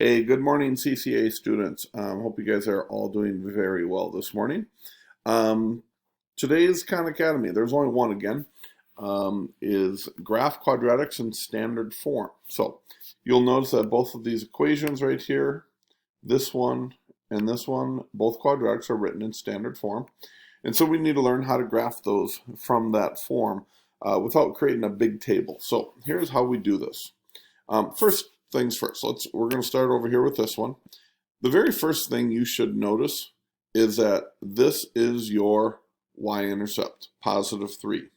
Hey, good morning, CCA students. Hope you guys are all doing very well this morning. Um, Today's Khan Academy, there's only one again, is graph quadratics in standard form. So you'll notice that both of these equations right here, this one and this one, both quadratics are written in standard form. And so we need to learn how to graph those from that form without creating a big table. So here's how we do this. First things first, we're going to start over here with this one. The very first thing you should notice is that this is your y-intercept, positive 3.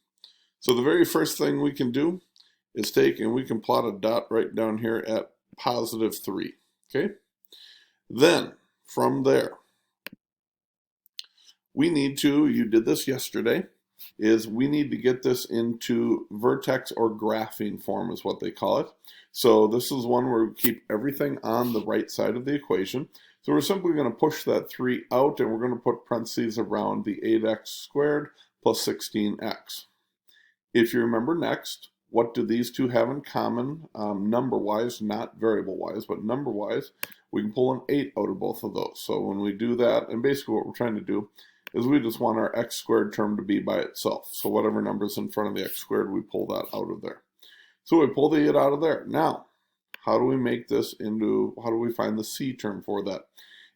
So the very first thing we can do is take and we can plot a dot right down here at positive 3. Okay? Then, from there, we need to, you did this yesterday, is we need to get this into vertex or graphing form is what they call it. So this is one where we keep everything on the right side of the equation. So we're simply going to push that 3 out and we're going to put parentheses around the 8x squared plus 16x. If you remember next, what do these two have in common number-wise, not variable-wise, but number-wise? We can pull an 8 out of both of those. So when we do that, and basically what we're trying to do is we just want our x squared term to be by itself. So whatever number's in front of the x squared, we pull that out of there. So we pull the 8 out of there. Now, how do we make this into, how do we find the c term for that?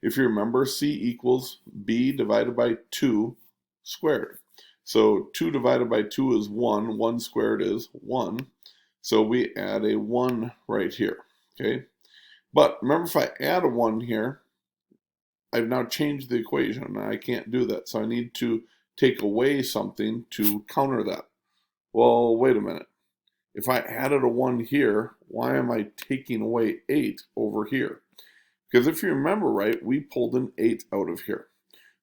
If you remember, c equals b divided by 2 squared. So 2 divided by 2 is 1. 1 squared is 1. So we add a 1 right here. Okay. But remember, if I add a 1 here, I've now changed the equation and I can't do that. So I need to take away something to counter that. Well, wait a minute. If I added a 1 here, why am I taking away 8 over here? Because if you remember right, we pulled an 8 out of here.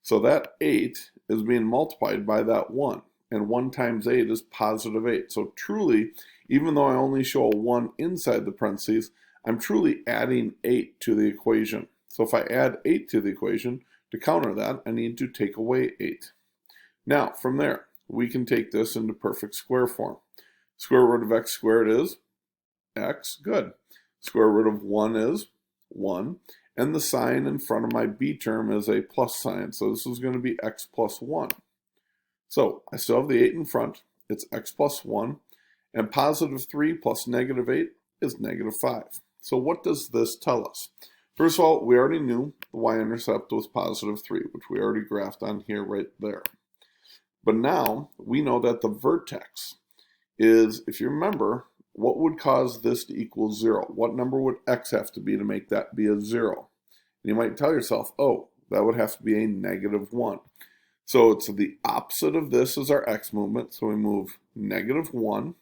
So that 8 is being multiplied by that 1. And 1 times 8 is positive 8. So truly, even though I only show a 1 inside the parentheses, I'm truly adding 8 to the equation. So if I add 8 to the equation, to counter that, I need to take away 8. Now, from there, we can take this into perfect square form. Square root of x squared is x, good. Square root of 1 is 1. And the sign in front of my b term is a plus sign. So this is going to be x plus 1. So I still have the 8 in front. It's x plus 1. And positive 3 plus negative 8 is negative 5. So what does this tell us? First of all, we already knew the y-intercept was positive 3, which we already graphed on here right there. But now we know that the vertex is, if you remember, what would cause this to equal 0? What number would x have to be to make that be a 0? And you might tell yourself, oh, that would have to be a negative 1. So it's the opposite of this is our x movement. So we move negative 1.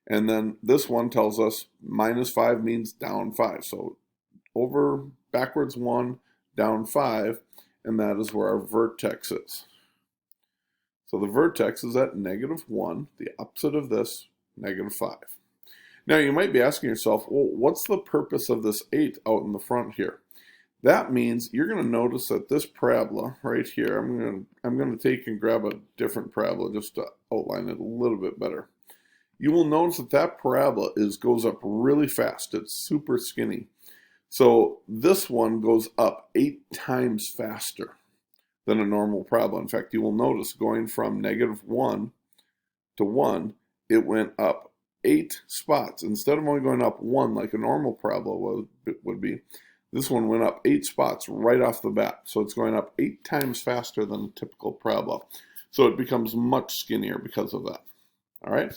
And then this one tells us minus 5 means down 5. So over backwards 1, down 5, and that is where our vertex is. So the vertex is at negative 1, the opposite of this, negative 5. Now you might be asking yourself, well, what's the purpose of this 8 out in the front here? That means you're going to notice that this parabola right here, I'm going to take and grab a different parabola just to outline it a little bit better. You will notice that that parabola goes up really fast. It's super skinny. So this one goes up 8 times faster than a normal parabola. In fact, you will notice going from negative 1 to 1, it went up 8 spots. Instead of only going up 1 like a normal parabola would be, this one went up 8 spots right off the bat. So it's going up 8 times faster than a typical parabola. So it becomes much skinnier because of that. All right?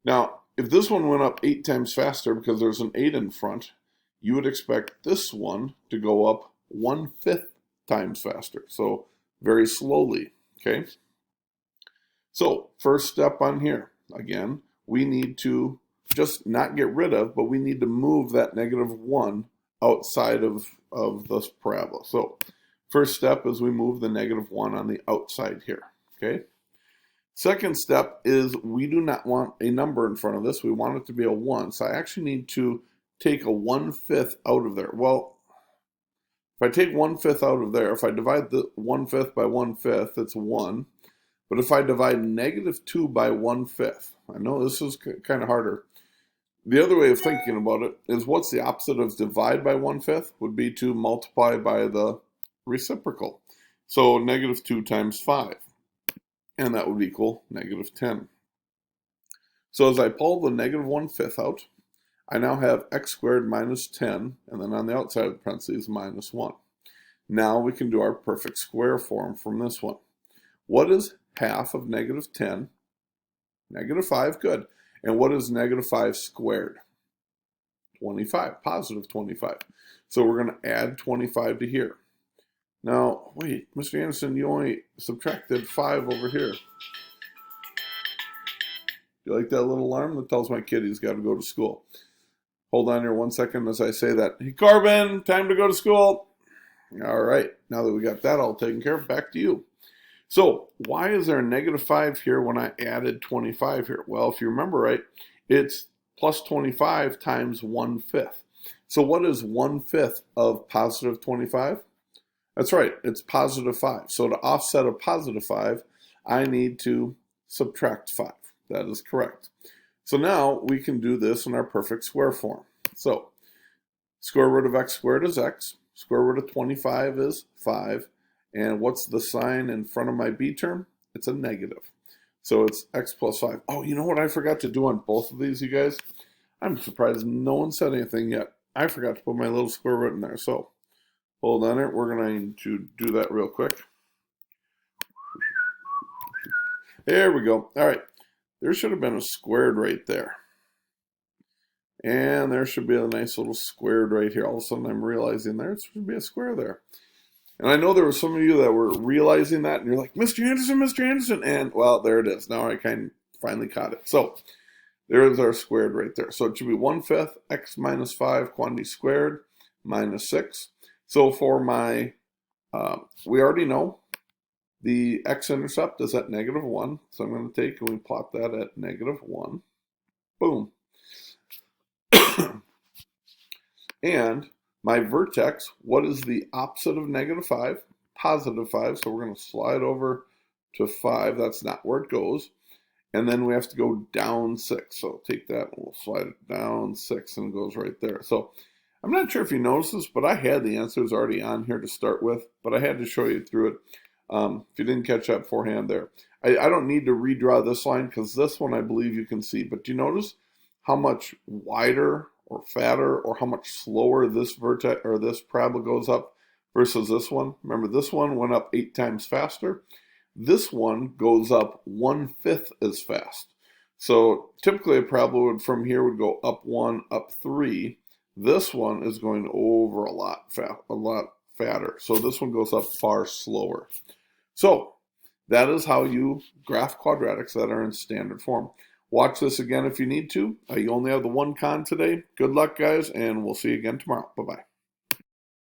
Now, if this one went up 8 times faster because there's an 8 in front, you would expect this one to go up 1/5 times faster. So very slowly, okay? So first step on here, again, we need to just not get rid of, but we need to move that negative 1 outside of this parabola. So first step is we move the negative 1 on the outside here, okay? Second step is we do not want a number in front of this. We want it to be a 1. So I actually need to take a 1/5 out of there. Well, if I take 1/5 out of there, if I divide the 1/5 by 1/5, it's 1. But if I divide negative 2 by 1/5, I know this is kind of harder. The other way of thinking about it is what's the opposite of divide by 1/5 would be to multiply by the reciprocal. So negative 2 times 5, and that would equal negative 10. So as I pull the negative 1/5 out, I now have x squared minus 10, and then on the outside of the parentheses, minus 1. Now we can do our perfect square form from this one. What is half of negative 10? Negative 5, good. And what is negative 5 squared? 25, positive 25. So we're going to add 25 to here. Now, wait, Mr. Anderson, you only subtracted 5 over here. Do you like that little alarm that tells my kid he's got to go to school? Hold on here 1 second as I say that. Hey, Corbin, time to go to school. All right, now that we got that all taken care of, back to you. So why is there a negative 5 here when I added 25 here? Well, if you remember right, it's plus 25 times 1/5. So what is 1/5 of positive 25? That's right, it's positive 5. So to offset a positive 5, I need to subtract 5. That is correct. So now we can do this in our perfect square form. So square root of x squared is x. Square root of 25 is 5. And what's the sign in front of my b term? It's a negative. So it's x plus 5. Oh, you know what I forgot to do on both of these, you guys? I'm surprised no one said anything yet. I forgot to put my little square root in there. So hold on it. We're going to do that real quick. There we go. All right. There should have been a squared right there. And there should be a nice little squared right here. All of a sudden I'm realizing there should be a square there. And I know there were some of you that were realizing that, and you're like, Mr. Anderson, and well, there it is. Now I kind of finally caught it. So there is our squared right there. So it should be 1/5 x minus 5 quantity squared minus 6. So for my, we already know the x-intercept is at negative 1. So I'm going to take and we plot that at negative 1. Boom. And my vertex, what is the opposite of negative 5? Positive 5. So we're going to slide over to 5. That's not where it goes. And then we have to go down 6. So take that and we'll slide it down 6 and it goes right there. So I'm not sure if you noticed this, but I had the answers already on here to start with, but I had to show you through it. If you didn't catch that beforehand there. I don't need to redraw this line because this one I believe you can see. But do you notice how much wider or fatter or how much slower this vertex or this parabola goes up versus this one? Remember, this one went up 8 times faster. This one goes up 1/5 as fast. So typically a parabola would, from here would go up 1, up 3. This one is going over a lot fatter. So this one goes up far slower. So that is how you graph quadratics that are in standard form. Watch this again if you need to. You only have the one con today. Good luck, guys, and we'll see you again tomorrow. Bye-bye.